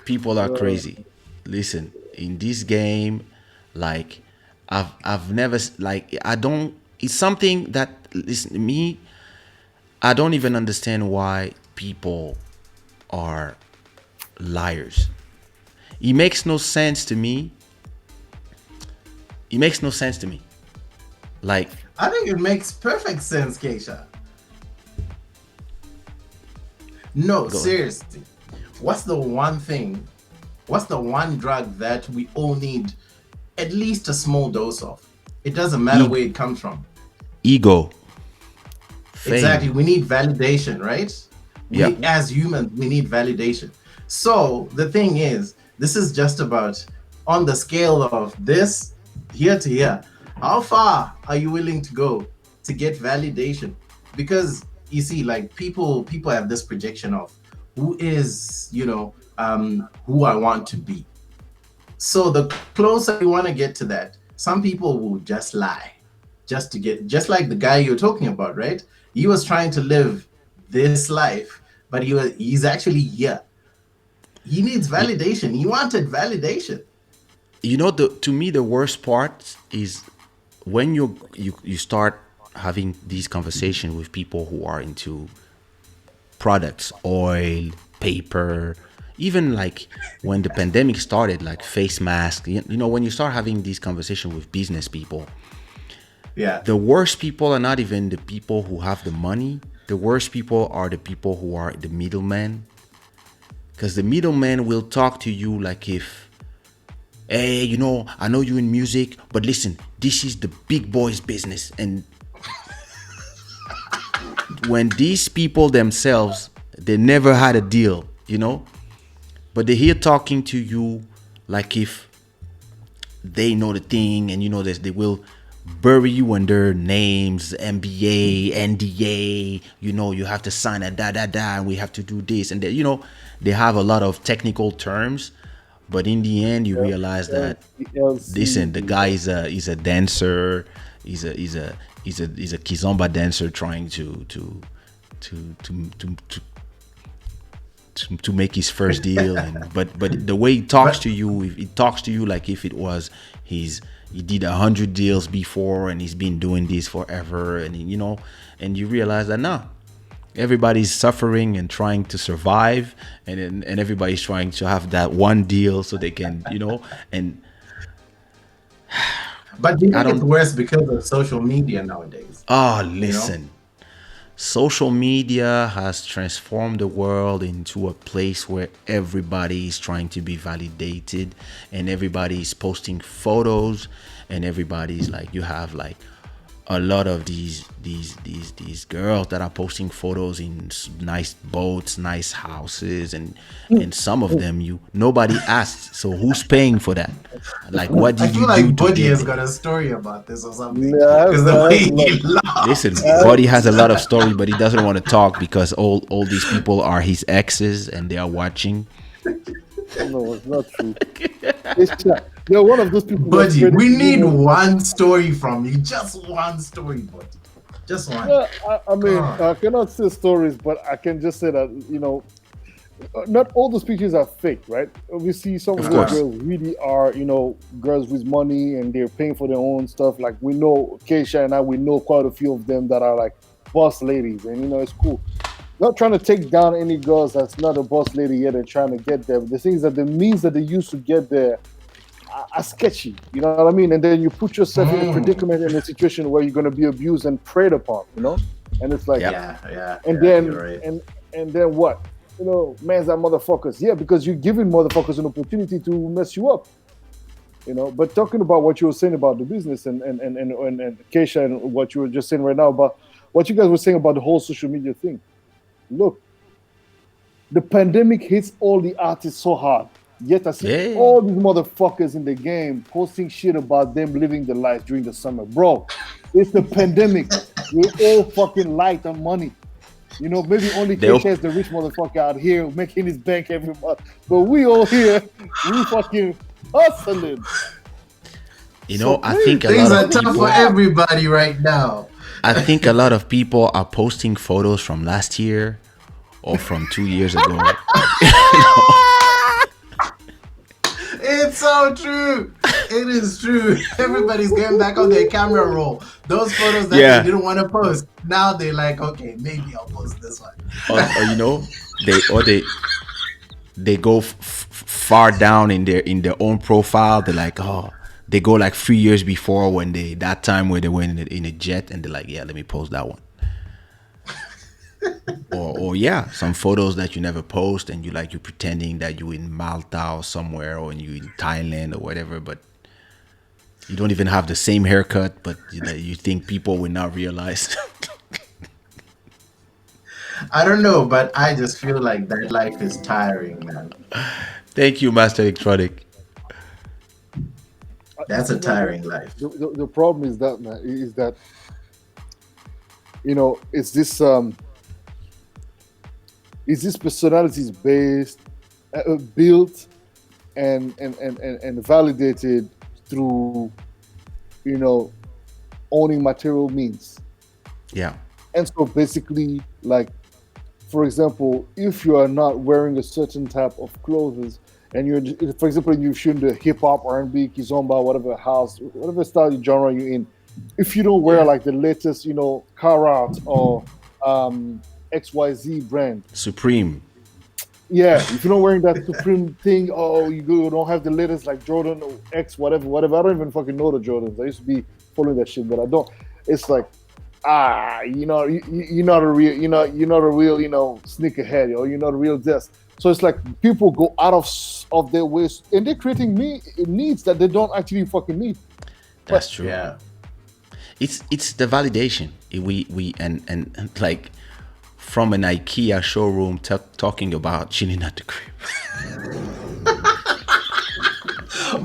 People are crazy. Listen, in this game, like I've never like I don't. It's something that listen to me. I don't even understand why people are liars. It makes no sense to me. It makes no sense to me. Like, I think it makes perfect sense, Keisha. No, go ahead. seriously. What's the one thing, what's the one drug that we all need at least a small dose of? It doesn't matter E- where it comes from. ego, Exactly. fame. We need validation, right? Yep. We, as humans, we need validation. So the thing is, this is just about on the scale of this here to here. How far are you willing to go to get validation? Because you see, like people have this projection of who is, who I want to be. So the closer you want to get to that, some people will just lie just to get, just like the guy you're talking about, right? He was trying to live this life, but he's actually here. He needs You, validation. He wanted validation. you know, the to me the worst part is when you start having these conversations with people who are into products, oil, paper, even like when the pandemic started, like face mask. You know, when you start having these conversations with business people, Yeah. the worst people are not even the people who have the money. The worst people are the people who are the middlemen, because the middleman will talk to you like if, hey, you know, I know you in music, but listen, this is the big boys business. And when these people themselves, they never had a deal, you know, but they're here talking to you like if they know the thing, and you know this, they will bury you under names, MBA, NDA. You know, you have to sign a da da da, and we have to do this and that. You know, they have a lot of technical terms, but in the end, you realize that listen, the guy is a dancer. He's a kizomba dancer trying to make his first deal. And but the way he talks But to you, he talks to you like if it was he did 100 deals before and he's been doing this forever. And you know, and you realize that no, everybody's suffering and trying to survive, and everybody's trying to have that one deal so they can, you know. And but do you I think it's don't. worse because of social media nowadays? Oh, You know? listen, social media has transformed the world into a place where everybody is trying to be validated, and everybody is posting photos, and everybody's like, you have like a lot of these girls that are posting photos in nice boats, nice houses, and some of them you nobody asked, so who's paying for that? Like, what I did you feel do like to Boddhi get has there? got a story about this or something. Yeah, Because the I way have a lot. he laughed. Listen, Buddy has a lot of story, but he doesn't want to talk because all these people are his exes and they are watching. No, it's not true. They're one of those people that Buddy, spread we need rumors. one story from you. Just one story, Buddy. Just one. Yeah, I mean, God. I cannot say stories, but I can just say that not all those pictures are fake, right? We see some of Of those Uh-huh. course. girls really are, girls with money and they're paying for their own stuff. Like we know Keisha and I, we know quite a few of them that are like boss ladies, and it's cool. Not trying to take down any girls that's not a boss lady yet and trying to get there. But the thing is that the means that they use to get there are sketchy. You know what I mean? And then you put yourself in a Mm. predicament in a situation where you're going to be abused and preyed upon. And it's like, Yep. Yeah, yeah, and yeah. You're then right. and then what? Man's are motherfuckers. Yeah, because you're giving motherfuckers an opportunity to mess you up. But talking about what you were saying about the business and Keisha and what you were just saying right now about what you guys were saying about the whole social media thing. Look, the pandemic hits all the artists so hard. Yet I see Yeah. all these motherfuckers in the game posting shit about them living their life during the summer. Bro, it's the pandemic. We're all fucking light on money. Maybe only They Keisha op- is the rich motherfucker out here making his bank every month. But we all here, we fucking hustling. you So know, I please, think a Things lot are of let it tough for people rock. everybody right now. I think a lot of people are posting photos from last year or from 2 years ago. You know? It's so true. It is true. Everybody's getting back on their camera roll. Those photos that they Yeah. didn't want to post, now they're like, okay, maybe I'll post this one. Or you know, they go far down in their own profile. They're like, oh, they go like 3 years before when they that time where they went in a jet, and they're like, yeah, let me post that one. Or yeah, some photos that you never post, and you pretending that you in Malta or somewhere, or you in Thailand or whatever, but you don't even have the same haircut, but you think people will not realize. I don't know, but I just feel like that life is tiring, man. Thank you, Master Electronic. That's a You know, tiring life. the problem is that, man, is that, it's this personalities based, built and validated through, you know owning material means. Yeah. And so basically, like, for example, if you are not wearing a certain type of clothes, and for example, you shoot the hip hop, R&B, kizomba, whatever house, whatever style genre you're in, if you don't wear Yeah. like the latest, Karat or XYZ brand, Supreme. yeah, if you're not wearing that Supreme thing, oh, don't have the latest like Jordan or X, whatever, whatever. I don't even fucking know the Jordans. I used to be following that shit, but I don't. It's like, you're not a real, sneakerhead, or you're not a real this. So it's like people go out of their ways, and they're creating needs that they don't actually fucking need. That's true. Yeah. It's the validation. We and like from an IKEA showroom talking about chilling at the crib.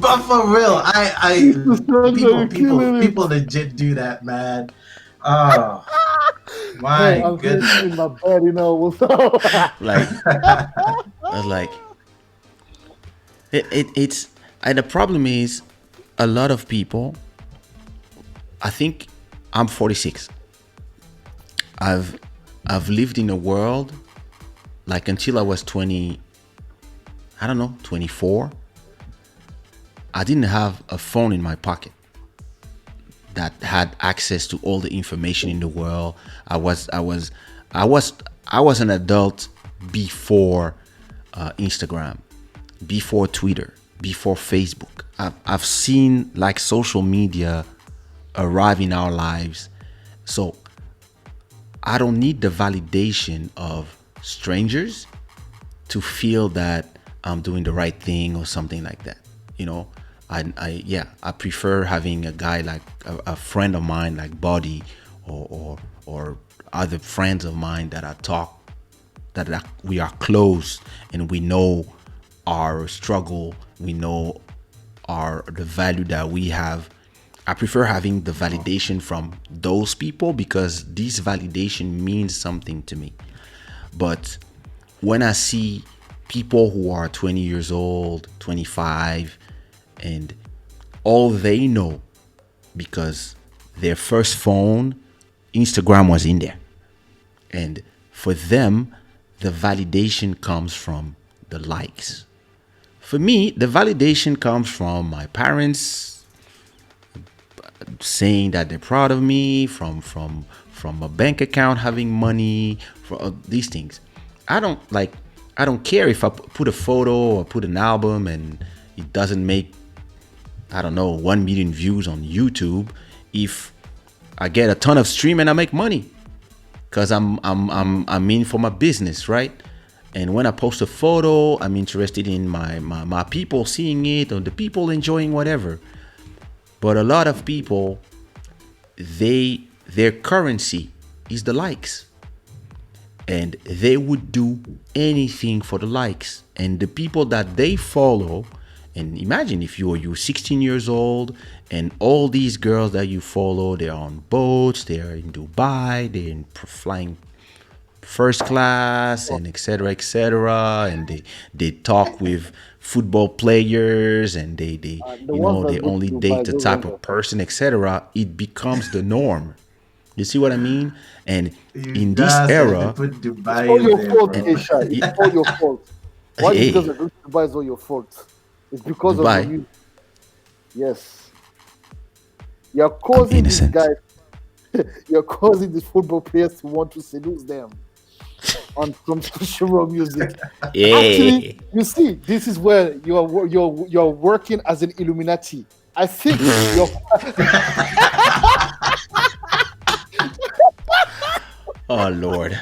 But for real, people legit do that, man. Oh Hey, my I'm goodness. in my bed, Like I was like it's and the problem is a lot of people. I think I'm 46. I've lived in a world like until I was 20. I don't know, 24. I didn't have a phone in my pocket that had access to all the information in the world. I was an adult before Instagram, before Twitter, before Facebook. I've seen like social media arrive in our lives, so I don't need the validation of strangers to feel that I'm doing the right thing or something like that. I prefer having a guy like a friend of mine like Boddhi or other friends of mine that I talk that we are close and we know our struggle, we know the value that we have. I prefer having the validation from those people because this validation means something to me. But when I see people who are 20 years old, 25, and all they know because their first phone, Instagram was in there. And for them, the validation comes from the likes. For me, the validation comes from my parents saying that they're proud of me, from a bank account having money, for these things. I don't care if I put a photo or put an album and it doesn't make, I don't know, 1 million views on YouTube. If I get a ton of stream and I make money, because I'm in for my business, right? And when I post a photo, I'm interested in my people seeing it or the people enjoying whatever. But a lot of people, their currency is the likes, and they would do anything for the likes. And the people that they follow, and imagine if you're 16 years old and all these girls that you follow, they're on boats, they're in Dubai, they're flying first class, and etc., and they talk with football players, and the ones that they go to only date Dubai, the those type ones of are person, etc. It becomes the norm. You see what I mean? And You in this just had to era, put It's Dubai all in your there, fault, bro. Keisha. It's all your fault. Why? Because hey, of Dubai is all your fault. It's because of your Dubai, music. Yes. You're I'm causing these innocent. guys, you're causing these football players to want to seduce them on some social music. Actually, Yeah. you see, this is where you're working as an Illuminati. I think you're Oh Lord.